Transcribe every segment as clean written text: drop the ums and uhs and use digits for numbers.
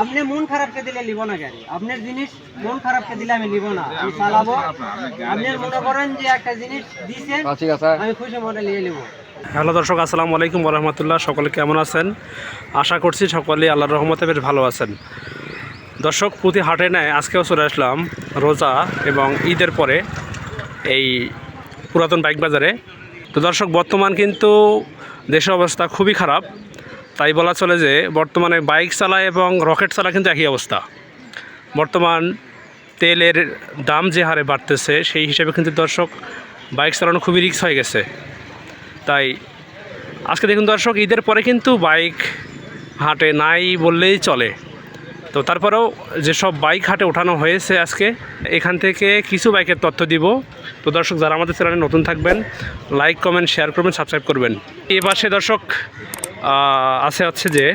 আপনি মন খারাপকে দিলে নিব না গাড়ি, আপনার জিনিস মন খারাপকে দিলে আমি নিব না, আমি চালাবো। আপনি মনে করেন যে একটা জিনিস দিয়েছেন, আমি খুশি মনে নিয়ে নিব। হ্যালো দর্শক, আসসালামু আলাইকুম ওয়া রাহমাতুল্লাহ। সকলে কেমন আছেন? আশা করছি সকলে আল্লাহর রহমতে বেশ ভালো আছেন। দর্শক, প্রতি হাটে নেয় আজকেও চলে আসলাম রোজা এবং ঈদের পরে এই পুরাতন বাইক বাজারে। তো দর্শক, বর্তমান কিন্তু দেশের অবস্থা খুবই খারাপ, তাই বলা চলে যে বর্তমানে বাইক চালায় এবং রকেট চালা কিন্তু একই অবস্থা। বর্তমান তেলের দাম যে হারে বাড়তেছে সেই হিসেবে কিন্তু দর্শক বাইক চালানো খুবই রিস্ক হয়ে গেছে। তাই আজকে দেখুন দর্শক, ঈদের পরে কিন্তু বাইক হাটে নাই বললেই চলে। তো তারপরেও যেসব বাইক হাটে ওঠানো হয়েছে আজকে, এখান থেকে কিছু বাইকের তথ্য দিব। তো দর্শক, যারা আমাদের চ্যানেলে নতুন থাকবেন, লাইক কমেন্ট শেয়ার করবেন, সাবস্ক্রাইব করবেন। এই পাশে দর্শক হচ্ছে যে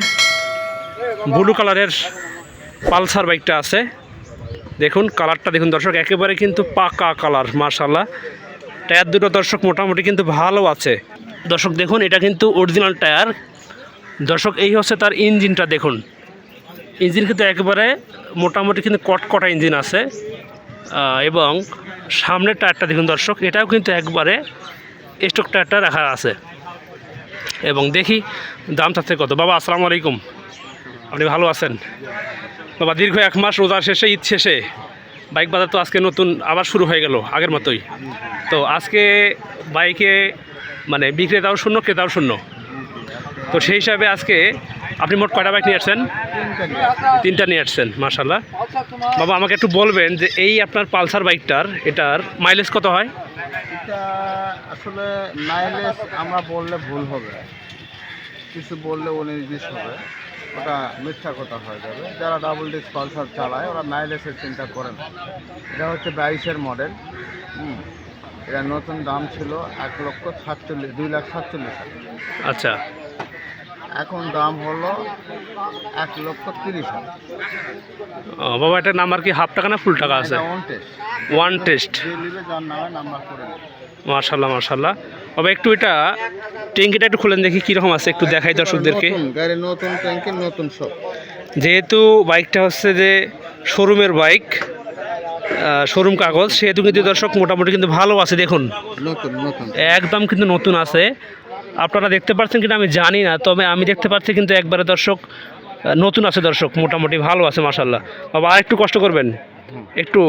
ব্লু কালারের পালসার বাইকটা আছে। দেখুন কালারটা দেখুন দর্শক, একেবারে কিন্তু পাকা কালার, মাশাআল্লাহ। টায়ার দুটো দর্শক মোটামুটি কিন্তু ভালো আছে। দর্শক দেখুন, এটা কিন্তু অরিজিনাল টায়ার। দর্শক, এই হচ্ছে তার ইঞ্জিনটা। দেখুন ইঞ্জিন কিন্তু একেবারে মোটামুটি কিন্তু কটকটা ইঞ্জিন আছে। এবং সামনের টায়ারটা দেখুন দর্শক, এটাও কিন্তু একবারে স্টক টায়ারটা রাখা আছে। এবং দেখি দাম চাচ্ছে কত। বাবা আসসালামু আলাইকুম, আপনি ভালো আছেন? বাবা, দীর্ঘ এক মাস রোজার শেষে, ঈদ শেষে বাইক বাজার তো আজকে নতুন আবার শুরু হয়ে গেল আগের মতোই। তো আজকে বাইকে মানে বিক্রেতাও শূন্য, ক্রেতাও শূন্য। তো সেই হিসাবে আজকে আপনি মোট কয়টা বাইক নিয়ে আসছেন? তিনটা নিয়ে আসছেন, মাশাআল্লাহ। বাবা, আমাকে একটু বলবেন যে এই আপনার পালসার বাইকটার এটার মাইলেজ কত হয়? এটা আসলে মাইলেজ আমরা বললে ভুল হবে, কিছু বললে 19-20 হবে, ওটা মিথ্যা কথা হয়ে যাবে। যারা ডাবল ডিস্ক পালসার চালায় ওরা মাইলেজের চিন্তা করে না। এটা হচ্ছে 22-এর মডেল। এটা নতুন দাম ছিল 2,47,000। আচ্ছা, এখন দাম হলো 1,30,000। বাবা, এটার নাম্বার কি হাফ টাকা না ফুল টাকা আছে? One test. যার নামে নাম্বার করে দেবে। মাশাআল্লাহ মাশাআল্লাহ। বাবা, একটু এটা ট্যাঙ্কিটা একটু খুলেন দেখি কীরকম আছে, একটু দেখাই দর্শকদেরকে। গাড়ি নতুন, ট্যাঙ্কি নতুন সব। যেহেতু বাইকটা হচ্ছে যে শোরুমের বাইক, শোরুম কাগজ, সেহেতু কিন্তু দর্শক মোটামুটি কিন্তু ভালো আছে। দেখুন নতুন নতুন একদম কিন্তু নতুন আছে। আপনারা দেখতে পাচ্ছেন কিনা আমি জানি না, তবে আমি দেখতে পাচ্ছি কিন্তু একবারে দর্শক নতুন আছে। দর্শক মোটামুটি ভালো আছে, মাশাআল্লাহ। বাবা, আর একটু কষ্ট করবেন, একটু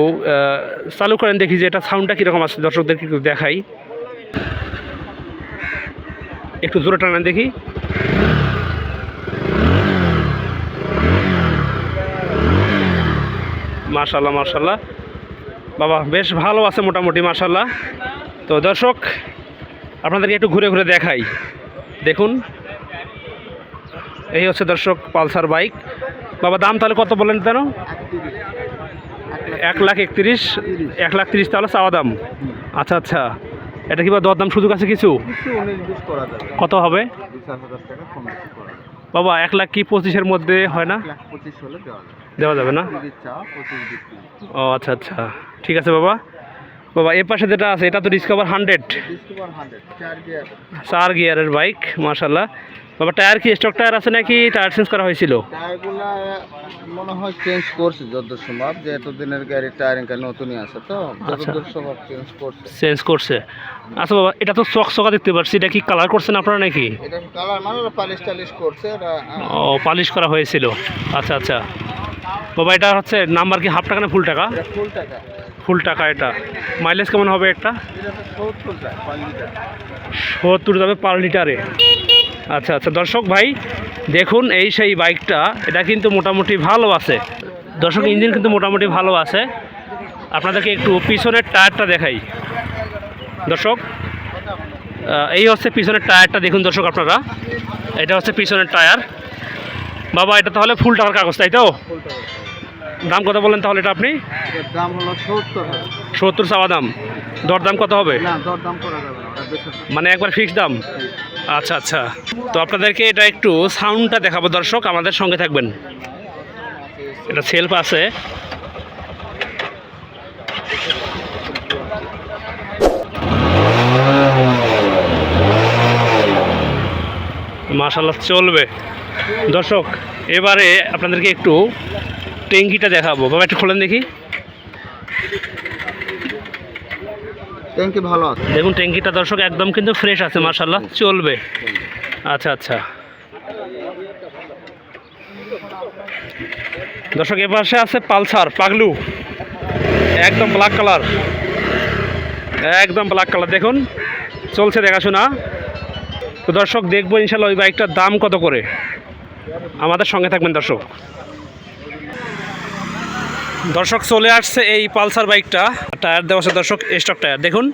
চালু করেন দেখি যে এটা সাউন্ডটা কীরকম আছে, দর্শকদেরকে একটু দেখাই। একটু জোরে টানেন দেখি। মাশাআল্লাহ মাশাআল্লাহ। বাবা, বেশ ভালো আছে মোটামুটি, মাশাআল্লাহ। তো দর্শক, আপনাদেরকে একটু ঘুরে ঘুরে দেখাই। দেখুন এই হচ্ছে দর্শক পালসার বাইক। বাবা, দাম তাহলে কত বলেন কেন? 1,31,000। 1,30,000 তাহলে চাওয়া দাম? আচ্ছা আচ্ছা। এটা কি বা দর দাম সুযোগ আছে কিছু? কত হবে? বাবা, 1,00,000 কি 25-এর মধ্যে হয় না? দেওয়া যাবে না? ও আচ্ছা আচ্ছা, ঠিক আছে বাবা। বাবা, এর পাশে যেটা আছে এটা তো ডিসকভার 100, 4 গিয়ারের বাইক, মাশাআল্লাহ। বাবা, টায়ার কি স্টক টায়ার আছে নাকি টায়ার চেঞ্জ করা হয়েছিল? টায়ারগুলো মনে হয় চেঞ্জ করছে যতদূর সম্ভব, যে এতদিনের গাড়ির টায়ারিং নতুনই আছে, তো যতদূর সম্ভব চেঞ্জ করছে। আচ্ছা বাবা, এটা তো চকচকা দেখতে পাচ্ছি, এটা কি কালার করছেন আপনারা নাকি? এটা কালার মানে পালিশ টালিশ করছে। ও, পালিশ করা হয়েছিল। আচ্ছা আচ্ছা। বাবা, এটা হচ্ছে নাম্বার কি হাফ টাকা না ফুল টাকা? ফুল টাকা। ফুল টাকা। এটা মাইলেজ কেমন হবে? একটা 70 যাবে পার লিটারে। আচ্ছা আচ্ছা। দর্শক ভাই দেখুন, এই সেই বাইকটা, এটা কিন্তু মোটামুটি ভালো আছে দর্শক, ইঞ্জিন কিন্তু মোটামুটি ভালো আছে। আপনাদেরকে একটু পিছনের টায়ারটা দেখাই দর্শক। এই হচ্ছে পিছনের টায়ারটা, দেখুন দর্শক আপনারা, এটা হচ্ছে পিছনের টায়ার। বাবা, এটা তাহলে ফুল টাকার কাগজ, তাই তো? দাম কত বলেন তাহলে এটা আপনি? দাম হলো 70 চাওয়া দাম। দরদাম কত হবে? দরদাম করা যাবে না, মানে একবার ফিক্স দাম? আচ্ছা আচ্ছা। তো আপনাদেরকে এটা একটু সাউন্ডটা দেখাবো দর্শক, আমাদের সঙ্গে থাকবেন। এটা সেলফ আছে। মাশাআল্লাহ, চলবে দর্শক। এবারে আপনাদেরকে একটু ট্যাঙ্কিটা দেখাবো। বাবা একটু খোলেন দেখি। ট্যাঙ্কি ভালো আছে। দেখুন ট্যাঙ্কিটা দর্শক একদম কিন্তু ফ্রেশ আছে, মাশাআল্লাহ, চলবে। আচ্ছা আচ্ছা দর্শক, এ পাশে আছে পালসার পাগলু, একদম ব্ল্যাক কালার, একদম ব্ল্যাক কালার। দেখুন চলছে দেখাশোনা। তো দর্শক দেখবো ইনশাল্লাহ ওই বাইকটার দাম কত করে। আমাদের সঙ্গে থাকবেন দর্শক। দর্শক চলে আসছে এই পালসার বাইকটা, টায়ার দেওয়া আছে দর্শক, স্টক টায়ার। দেখুন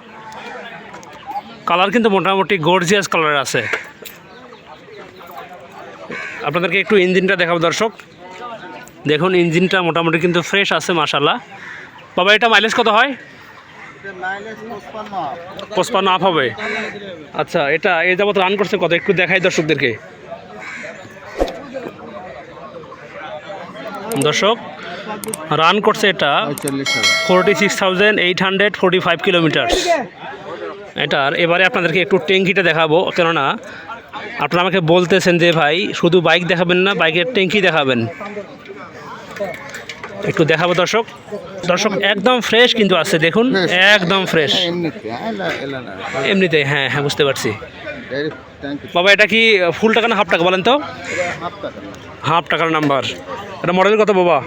কালার কিন্তু মোটামুটি গর্জিয়াস কালার আছে। আপনাদেরকে একটু ইঞ্জিনটা দেখাবো দর্শক। দেখুন ইঞ্জিনটা মোটামুটি কিন্তু ফ্রেশ আছে, মাশাআল্লাহ। বাবা এটা মাইলেজ কত হয়? 55 আপ হবে। আচ্ছা, এটা এই যাবত রান করছে কত একটু দেখাই দর্শকদেরকে। দর্শক রান করছে এটা 46,845 কিলোমিটার এটার। এবারে আপনাদেরকে একটু ট্যাঙ্কিটা দেখাবো, কেননা আপনারা আমাকে বলতেছেন যে ভাই শুধু বাইক দেখাবেন না, বাইকের ট্যাঙ্কি দেখাবেন। একটু দেখাবো দর্শক। দর্শক একদম ফ্রেশ কিন্তু আছে, দেখুন একদম ফ্রেশ এমনিতে। হ্যাঁ হ্যাঁ বুঝতে পারছি। বাবা এটা কি ফুল টাকা না হাফ টাকা বলেন তো? হাফ টাকার নাম্বার। এটা মডেল কত বাবা?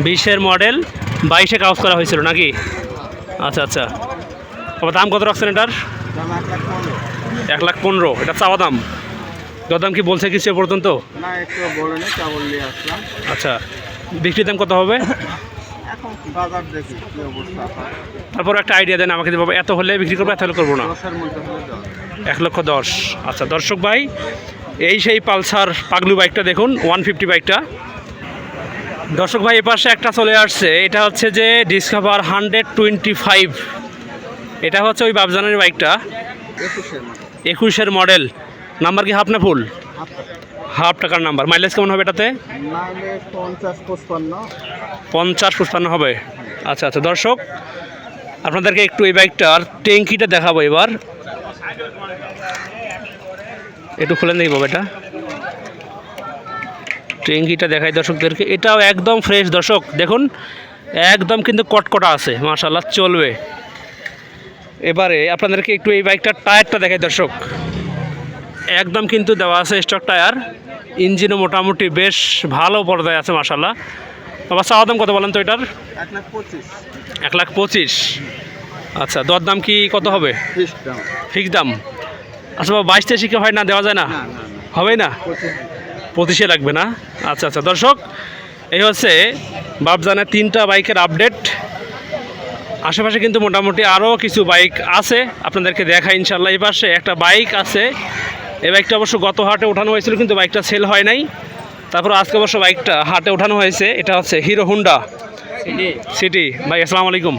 20-এর মডেল, 22-এ কাজ করা হয়েছিল নাকি? আচ্ছা আচ্ছা। বাবা দাম কত রাখছেন এটার? 1,15,000। এটা চাওয়া দাম? দরদাম কি বলছে কিছু এ পর্যন্ত? না, একটু বলেনি, কেবল নিয়ে আসলাম। আচ্ছা, বিক্রির দাম কত হবে? এখন বাজার দেখি কি অবস্থা হয়। তারপর একটা আইডিয়া দেন আমাকে, বাবা এত হলে বিক্রি করবো, এত হলে করবো না। 10-এর মধ্যে হলে দাও। 1,10,000। আচ্ছা দর্শক ভাই, এই সেই পালসার পাগলু বাইকটা দেখুন, 150 বাইকটা। দর্শক ভাই এপাশে একটা চলে আসছে, এটা হচ্ছে যে ডিসকভার 125। এটা হচ্ছে ওই বাবজানের বাইকটা, 21-এর মডেল। নাম্বার কি হাফ না ফুল? হাফ টাকার নাম্বার। মাইলেজ কেমন হবে এটাতে? মাইলেজ 50-55। 50-55 হবে। আচ্ছা আচ্ছা দর্শক, আপনাদেরকে একটু এই বাইকটার ট্যাঙ্কিটা দেখাবো এবার। একটু খুলে দেখি বাবা, এটা ট্যাঙ্কিটা দেখাই দর্শকদেরকে। এটাও একদম ফ্রেশ দর্শক, দেখুন একদম কিন্তু কটকটা আছে, মাশাআল্লাহ, চলবে। এবারে আপনাদেরকে একটু এই বাইকটার টায়ারটা দেখাই দর্শক। একদম কিন্তু দেওয়া আছে স্টক টায়ার, ইঞ্জিনও মোটামুটি বেশ ভালো পর্যায়ে আছে, মাশাআল্লাহ। বাবা চাওয়া দাম কত বলেন তো এটার? 1,25,000। 1,25,000। আচ্ছা, দরদাম কি কত হবে? ফিক্স দাম। আচ্ছা বাবা 22-23 হয় না, দেওয়া যায় না? হবে না, 25-এ লাগবে না? আচ্ছা আচ্ছা দর্শক, এই হচ্ছে বাবজানের 3টা বাইকের আপডেট। আশেপাশে কিন্তু মোটামুটি আরও কিছু বাইক আছে, আপনাদেরকে দেখা ইনশাল্লাহ। এই পাশে একটা বাইক আছে, এই বাইকটা অবশ্য গত হাটে ওঠানো হয়েছিল, কিন্তু বাইকটা সেল হয় নাই। তারপর আজকে অবশ্য বাইকটা হাটে ওঠানো হয়েছে। এটা হচ্ছে হিরো হুন্ডা সিটি। ভাই আসসালামু আলাইকুম।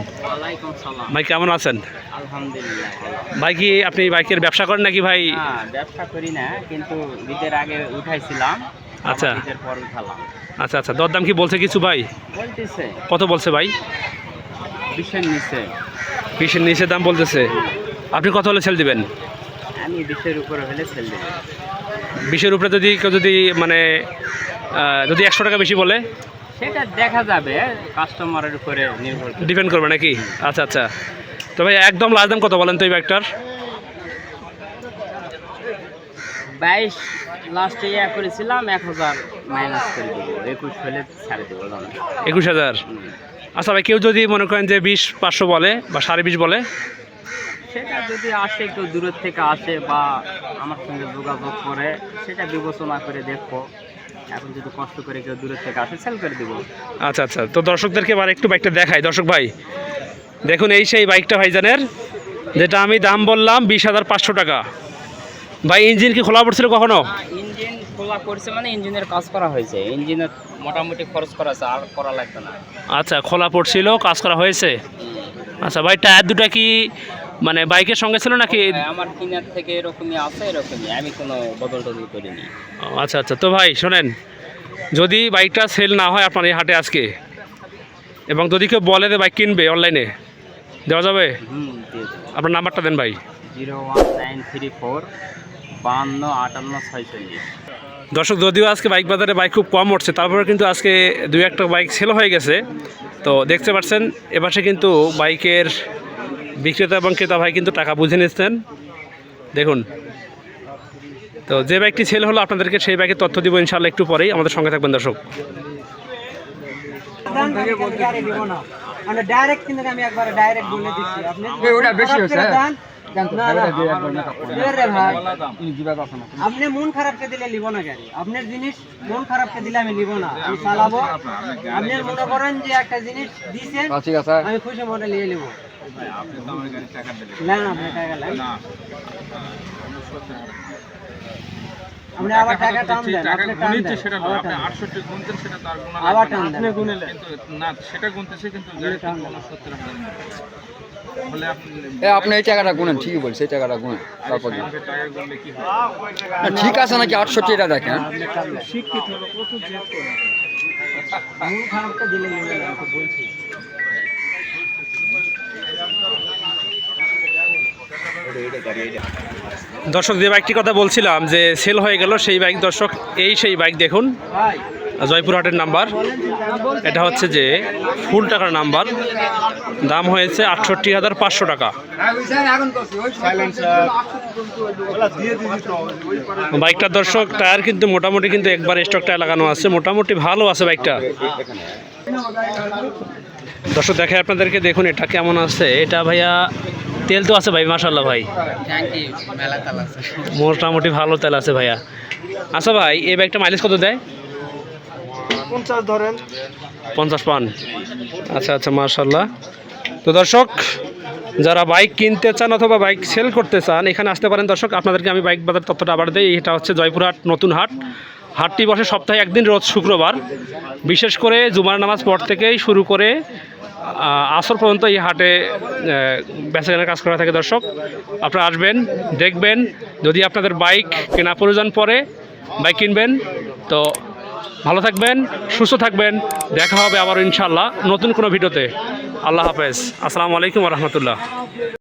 ভাই কেমন আছেন? আলহামদুলিল্লাহ। ভাই কি আপনি বাইকের ব্যবসা করেন নাকি ভাই? ব্যবসা করি না, কিন্তু ঈদের আগে উঠাইছিলাম। আচ্ছা ঈদের পর উঠালাম। আচ্ছা আচ্ছা, দরদাম কি বলছে কিছু ভাই? বলতেছে কত বলছে ভাই? 20-এর নিচে। 20-এর নিচে দাম বলতেছে। আপনি কত হলে সেল দিবেন? আমি 20-এর উপরে হলে সেল দেব। 20-এর উপরে যদি কেউ যদি মানে যদি 100 টাকা বেশি বলে? সেটা দেখা যাবে, কাস্টমারের উপরে নির্ভর করে, ডিপেন্ড করবে নাকি? আচ্ছা আচ্ছা। তো ভাই একদম লাস্ট দাম কত বলেন তো এই বাইকটার? 22 লাস্টে করেছিলাম, 1,000 মাইনাস করে দেবো, 21 হলে ছাড়ে দেবো। 21,000। আচ্ছা ভাই, কেউ যদি মনে করেন যে 20,500 বলে বা 20.5 বলে? সেটা যদি আসে, কেউ দূরের থেকে আসে বা আমার সঙ্গে যোগাযোগ করে, সেটা বিবেচনা করে দেখবো। এখন যদি কষ্ট করে কেউ দূরের থেকে আসে, সেল করে দেবো। আচ্ছা আচ্ছা। তো দর্শকদেরকে এবার একটু বাইকটা দেখাই। দর্শক ভাই দেখুন, এই সেই বাইকটা ভাইজানের, যেটা আমি দাম বললাম 20,500 টাকা। ভাই ইঞ্জিন কি খোলা পড়ছিল কখনো? ইঞ্জিন খোলা করছে, মানে ইঞ্জিনের কাজ করা হয়েছে, ইঞ্জিনের মোটামুটি খরচ করা আছে, আর করা লাগবে না। আচ্ছা, খোলা পড়ছিল, কাজ করা হয়েছে। আচ্ছা ভাই, টায়ার দুটা কি মানে বাইকের সঙ্গে ছিল নাকি? আমার কিনার থেকে এরকমই আছে, এরকমই, আমি কোনো বদল টদল করিনি। আচ্ছা আচ্ছা। তো ভাই শোনেন, যদি বাইকটা সেল না হয় আপনার এই হাটে আজকে, এবং যদি কেউ বলে যে বাইক কিনবে অনলাইনে, দেওয়া যাবে? আপনার নাম্বারটা দেন ভাই। 01934 52 58 46। দর্শক, যদিও আজকে বাইক বাজারে বাইক খুব কম উঠছে, তারপরে কিন্তু আজকে 2-1টা বাইক সেল হয়ে গেছে। তো দেখতে পাচ্ছেন এপাশে কিন্তু বাইকের বিক্রেতা এবং ক্রেতা ভাই কিন্তু টাকা বুঝে নিচ্ছেন, দেখুন। তো যে বাইকটি সেল হলো আপনাদেরকে সেই বাইকের তথ্য দিব ইনশাআল্লাহ একটু পরেই, আমাদের সঙ্গে থাকবেন দর্শক। ডাইরেক্ট কিন্তু আমি একবার ডাইরেক্ট বলে দিচ্ছি আপনি ওটা বেশি হচ্ছে আপনি মন খারাপকে দিলে নিব না গাড়ি, আপনার জিনিস মন খারাপকে দিলে আমি নিব না, আমি চালাবো। আপনি মনে করেন যে একটা জিনিস দিছেন আমি খুশি মনে নিয়ে নিব। না আপনি টাকা লাগবে, আপনি আবার টাকা টান দেন, আপনি টান দেন সেটা না, আপনি 68 গুনতেন সেটা তার গুণ আবার টান দেন, আপনি গুনলে কিন্তু না সেটা গুনতেছে কিন্তু গাড়ি 69 বলে আপনি এই টাকাটা গুনেন, ঠিকই বলছে, এই টাকাটা গুনেন তারপর দিন। না ঠিক আছে নাকি 68 এটা দেখেন। শিক্ষিত হলো কত জেদ করে মন খারাপটা দিলে নিবে না, আমি বলছি। দর্শক, যে বাইকটির কথা বলছিলাম যে সেল হয়ে গেল সেই বাইক দর্শক, সেই বাইক দেখুন, জয়পুরহাটের নাম্বার। এটা হচ্ছে যে ফুল টাকার নাম্বার, দাম হয়েছে 68,500 টাকা। বাইকটার দর্শক টায়ার কিন্তু মোটামুটি কিন্তু একবার স্টক টায়ার লাগানো আছে, মোটামুটি ভালো আছে বাইকটা। দর্শক দেখে আপনাদেরকে, দেখুন এটা কেমন আছে। এটা ভাইয়া তেল তো আছে ভাই, মাশাআল্লাহ ভাই, মোটামুটি ভালো তেল আছে ভাইয়া। আচ্ছা ভাই, এই বাইকটা মাইলেজ কত দেয়? 50 ধরেন, 50 পান। আচ্ছা আচ্ছা, মাশাআল্লাহ। তো দর্শক, যারা বাইক কিনতে চান অথবা বাইক সেল করতে চান এখানে আসতে পারেন দর্শক। আপনাদেরকে আমি বাইক বাজার তথ্যটা আবার দিই। এটা হচ্ছে জয়পুরহাট নতুন হাট। হাটটি বসে সপ্তাহে একদিন, রোজ শুক্রবার। বিশেষ করে জুমার নামাজ পর থেকেই শুরু করে আসর পর্যন্ত এই হাটে বেচাকেনার কাজ করা থাকে দর্শক। আপনারা আসবেন, দেখবেন, যদি আপনাদের বাইক কেনা প্রয়োজন পড়ে বাইক কিনবেন। তো ভালো থাকবেন, সুস্থ থাকবেন, দেখা হবে আবার ইনশাআল্লাহ নতুন কোনো ভিডিওতে। আল্লাহ হাফেজ, আসসালামু আলাইকুম ওয়া রাহমাতুল্লাহ।